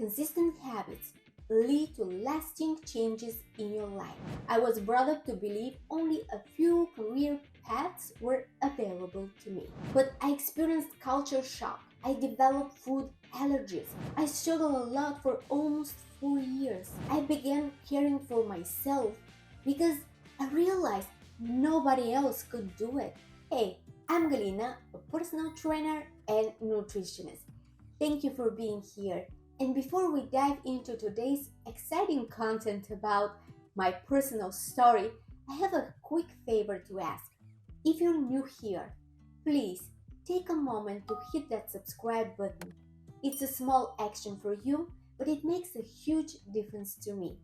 Consistent habits lead to lasting changes in your life. I was brought up to believe only a few career paths were available to me. But I experienced culture shock. I developed food allergies. I struggled a lot for almost 4 years. I began caring for myself because I realized nobody else could do it. Hey, I'm Galina, a personal trainer and nutritionist. Thank you for being here. And before we dive into today's exciting content about my personal story, I have a quick favor to ask. If you're new here, please take a moment to hit that subscribe button. It's a small action for you, but it makes a huge difference to me.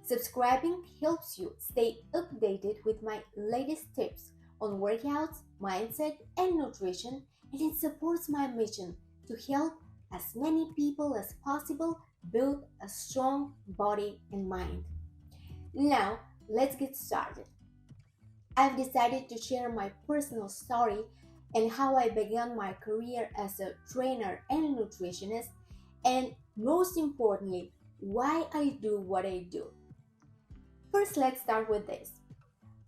Subscribing helps you stay updated with my latest tips on workouts, mindset, and nutrition, and it supports my mission to help as many people as possible build a strong body and mind. Now, let's get started. I've decided to share my personal story and how I began my career as a trainer and nutritionist, and most importantly, why I do what I do. First, let's start with this.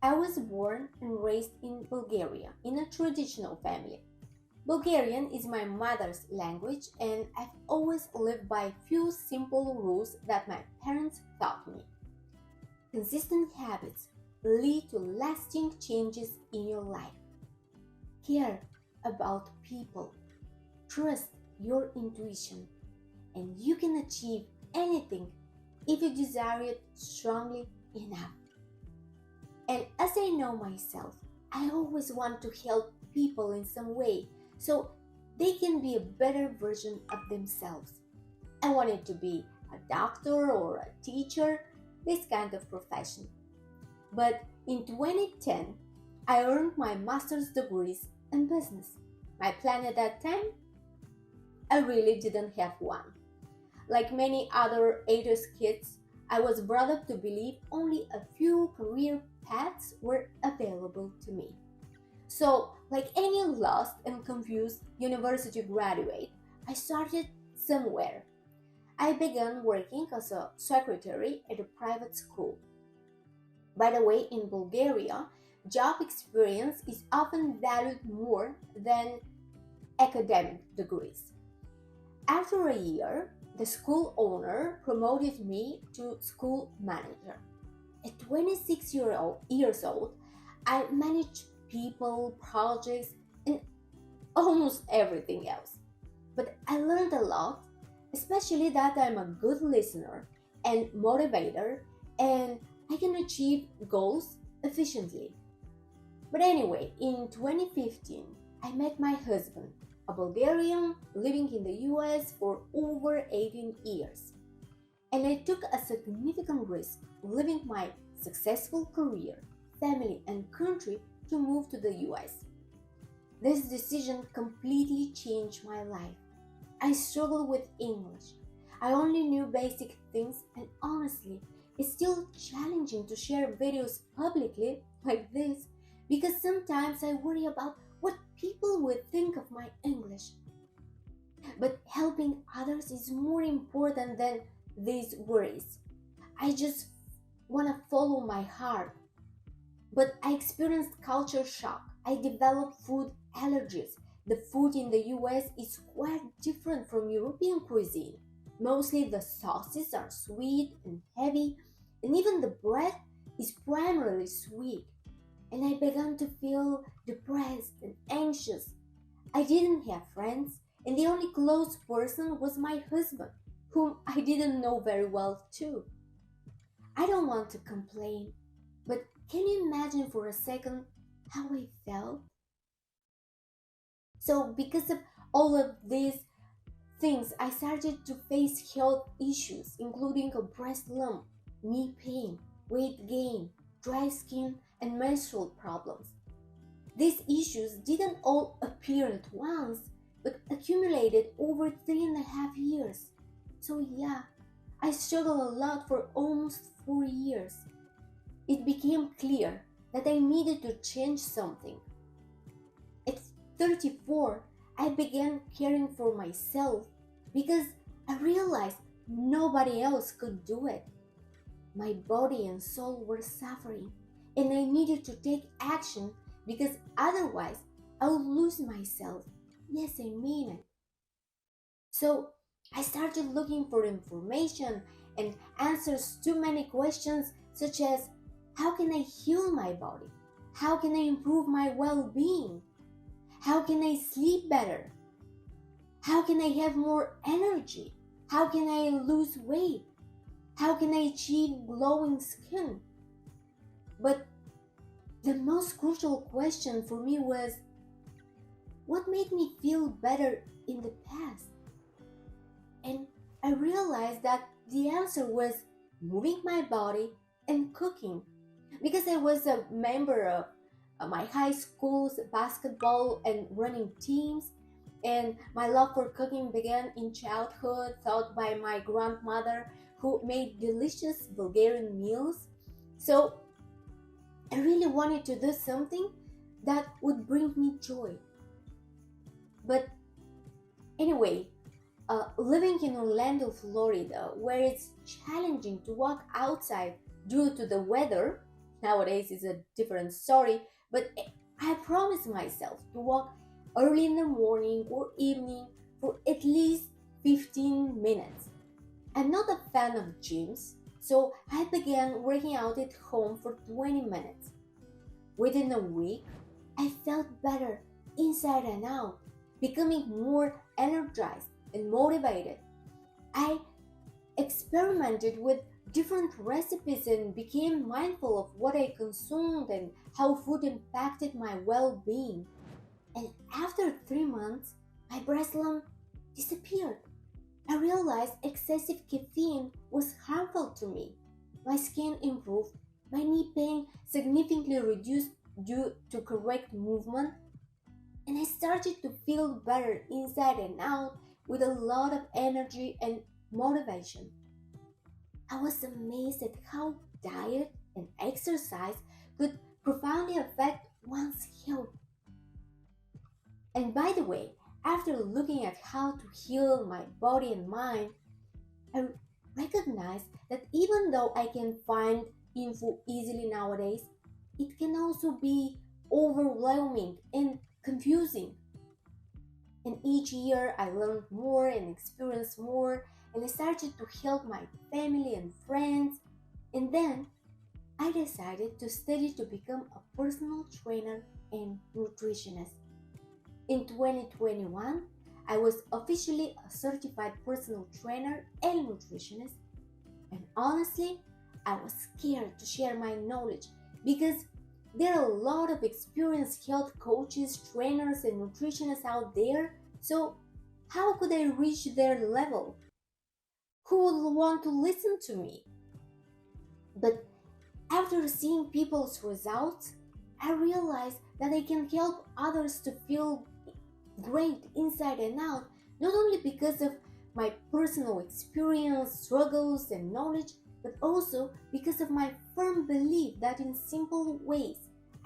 I was born and raised in Bulgaria in a traditional family. Bulgarian is my mother's language, and I've always lived by a few simple rules that my parents taught me. Consistent habits lead to lasting changes in your life. Care about people. Trust your intuition, and you can achieve anything if you desire it strongly enough. And as I know myself, I always want to help people in some way so they can be a better version of themselves. I wanted to be a doctor or a teacher, this kind of profession. But in 2010, I earned my master's degrees in business. My plan at that time? I really didn't have one. Like many other 80s kids, I was brought up to believe only a few career paths were available to me. So, like any lost and confused university graduate, I started somewhere. I began working as a secretary at a private school. By the way, in Bulgaria, job experience is often valued more than academic degrees. After a year, the school owner promoted me to school manager. At 26 years old, I managed people, projects, and almost everything else. But I learned a lot, especially that I'm a good listener and motivator, and I can achieve goals efficiently. But anyway, in 2015, I met my husband, a Bulgarian living in the US for over 18 years. And I took a significant risk leaving my successful career, family, and country to move to the US. This decision completely changed my life. I struggled with English. I only knew basic things, and honestly, it's still challenging to share videos publicly like this because sometimes I worry about what people would think of my English. But helping others is more important than these worries. I just want to follow my heart. But I experienced culture shock. I developed food allergies. The food in the US is quite different from European cuisine. Mostly the sauces are sweet and heavy, and even the bread is primarily sweet. And I began to feel depressed and anxious. I didn't have friends, and the only close person was my husband, whom I didn't know very well too. I don't want to complain, but can you imagine for a second how I felt? So because of all of these things, I started to face health issues, including a breast lump, knee pain, weight gain, dry skin, and menstrual problems. These issues didn't all appear at once, but accumulated over 3.5 years. So yeah, I struggled a lot for almost 4 years. It became clear that I needed to change something. At 34, I began caring for myself because I realized nobody else could do it. My body and soul were suffering, and I needed to take action because otherwise I would lose myself. Yes, I mean it. So I started looking for information and answers to many questions, such as how can I heal my body? How can I improve my well being? How can I sleep better? How can I have more energy? How can I lose weight? How can I achieve glowing skin? But the most crucial question for me was what made me feel better in the past? And I realized that the answer was moving my body and cooking. Because I was a member of my high school's basketball and running teams, and my love for cooking began in childhood, taught by my grandmother who made delicious Bulgarian meals. So I really wanted to do something that would bring me joy. But anyway, living in Orlando, Florida, where it's challenging to walk outside due to the weather, nowadays is a different story, but I promised myself to walk early in the morning or evening for at least 15 minutes. I'm not a fan of gyms, so I began working out at home for 20 minutes. Within a week, I felt better inside and out, becoming more energized and motivated. I experimented with different recipes and became mindful of what I consumed and how food impacted my well being. And after 3 months, my breast lump disappeared. I realized excessive caffeine was harmful to me. My skin improved, my knee pain significantly reduced due to correct movement, and I started to feel better inside and out with a lot of energy and motivation. I was amazed at how diet and exercise could profoundly affect one's health. And by the way, after looking at how to heal my body and mind, I recognized that even though I can find info easily nowadays, it can also be overwhelming and confusing. And each year I learned more and experienced more, and I started to help my family and friends. And then I decided to study to become a personal trainer and nutritionist. In 2021, I was officially a certified personal trainer and nutritionist. And honestly, I was scared to share my knowledge because there are a lot of experienced health coaches, trainers, and nutritionists out there. So, how could I reach their level? Who would want to listen to me? But after seeing people's results, I realized that I can help others to feel great inside and out, not only because of my personal experience, struggles, and knowledge, but also because of my firm belief that in simple ways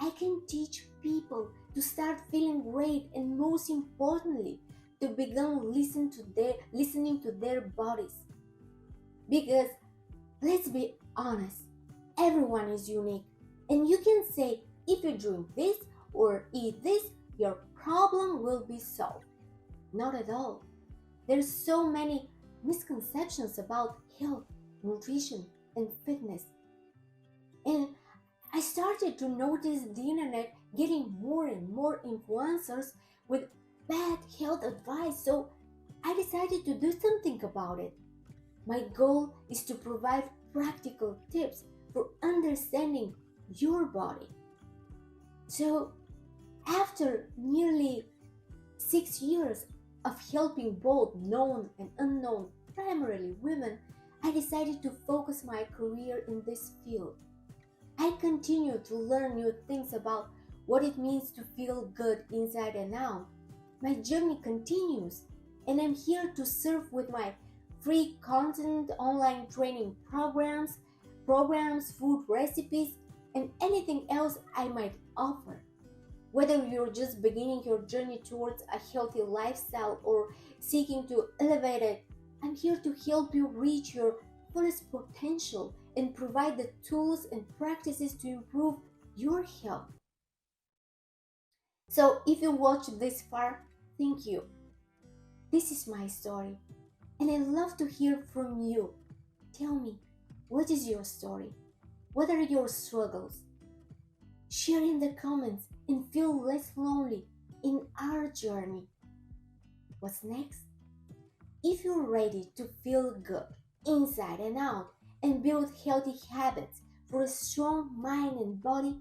I can teach people to start feeling great and most importantly, to begin listening to their bodies. Because let's be honest, everyone is unique, and you can say if you drink this or eat this, your problem will be solved. Not at all. There's so many misconceptions about health, nutrition, and fitness. And I started to notice the internet getting more and more influencers with bad health advice, so I decided to do something about it. My goal is to provide practical tips for understanding your body. So, after nearly 6 years of helping both known and unknown, primarily women, I decided to focus my career in this field. I continue to learn new things about what it means to feel good inside and out. My journey continues, and I'm here to serve with my free content, online training programs, food recipes, and anything else I might offer. Whether you're just beginning your journey towards a healthy lifestyle or seeking to elevate it, I'm here to help you reach your fullest potential and provide the tools and practices to improve your health. So, if you watched this far, thank you. This is my story, and I love to hear from you. Tell me, what is your story? What are your struggles? Share in the comments and feel less lonely in our journey. What's next? If you're ready to feel good inside and out and build healthy habits for a strong mind and body,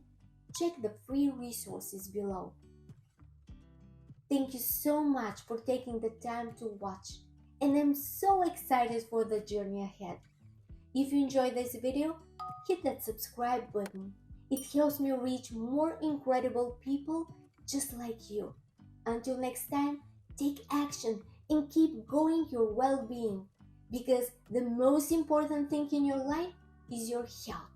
check the free resources below. Thank you so much for taking the time to watch, and I'm so excited for the journey ahead. If you enjoyed this video, hit that subscribe button. It helps me reach more incredible people just like you. Until next time, take action and keep growing your well-being, because the most important thing in your life is your health.